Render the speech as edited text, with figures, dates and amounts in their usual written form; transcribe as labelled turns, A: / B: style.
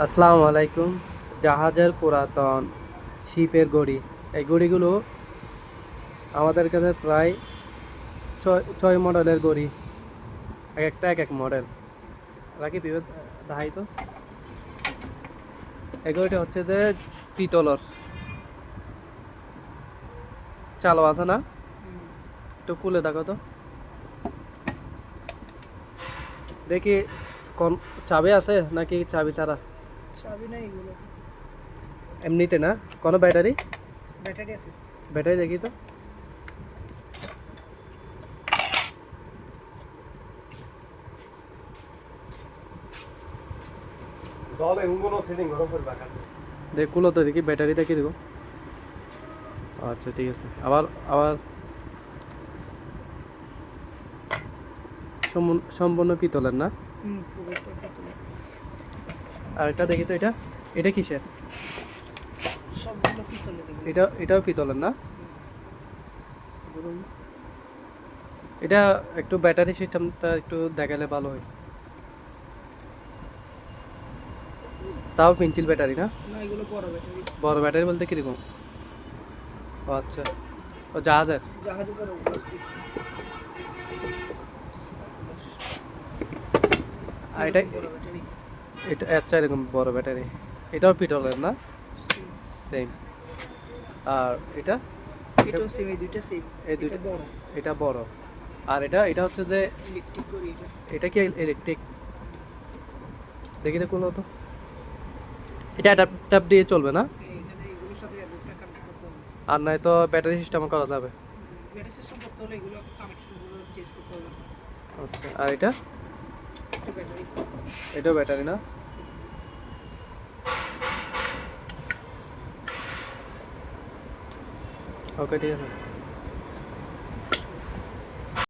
A: আসসালামু আলাইকুম। জাহাজের পুরাতন শিপের ঘড়ি, এই ঘড়িগুলো আমাদের কাছে প্রায় ছয় মডেলের ঘড়ি, এক একটা এক এক মডেল। রাখি বিভেদ দাহাই তো। এই ঘড়িটা হচ্ছে যে পিতলর, চালো আছে না, একটু খুলে দেখো তো দেখি কোন চাবি আছে নাকি চাবি ছাড়া।
B: চাবি নাই এগুলোতে।
A: এমনিতে না, কোনো ব্যাটারি
B: ব্যাটারি আছে।
A: ব্যাটারি দেখি তো। দেখ খুলো তো দেখি, ব্যাটারি দেখি দেখো। আচ্ছা ঠিক আছে, আবার আবার সম্পূর্ণ পিতলের না।
B: পুরোটা পিতলের।
A: আর এটা দেখি তো, এটা এটা কিসের?
B: সবগুলো পিতলের এগুলো।
A: এটাও পিতলের না। এটা একটু ব্যাটারি সিস্টেমটা একটু দেখালে ভালো হয়। তাও পেন্সিল ব্যাটারি না?
B: না, এগুলো বড় ব্যাটারি।
A: বড় ব্যাটারি বলতে কিরকম? ও আচ্ছা, ও জাহাজের।
B: জাহাজে বড় ওগুলো।
A: আর এটা
B: বড় ব্যাটারি।
A: এটা আচ্ছা, এরকম বড় ব্যাটারি। এটাও পিতলের না? সেম। আর এটা
B: এটাও সেম, এই দুইটা সেম।
A: এই
B: এটা
A: দুইটা,
B: বড়।
A: এটা বড়। আর এটা হচ্ছে যে
B: ইলেকট্রিক করি এটা।
A: এটা কি ইলেকট্রিক? দেখি তো কোলো তো। এটা অ্যাডাপ্টার দিয়ে চলবে না?
B: এখানে এগুলোর সাথে অ্যাডাপ্টার কানেক্ট করতে হবে।
A: আর নাই তো ব্যাটারি সিস্টেম করা যাবে।
B: ব্যাটারি সিস্টেম করতে হলে এগুলো কানেকশনগুলো চেঞ্জ করতে হবে।
A: আচ্ছা, আর এটা
B: এটা ব্যাটারি।
A: এটাও ব্যাটারি না? ওকে ঠিক আছে।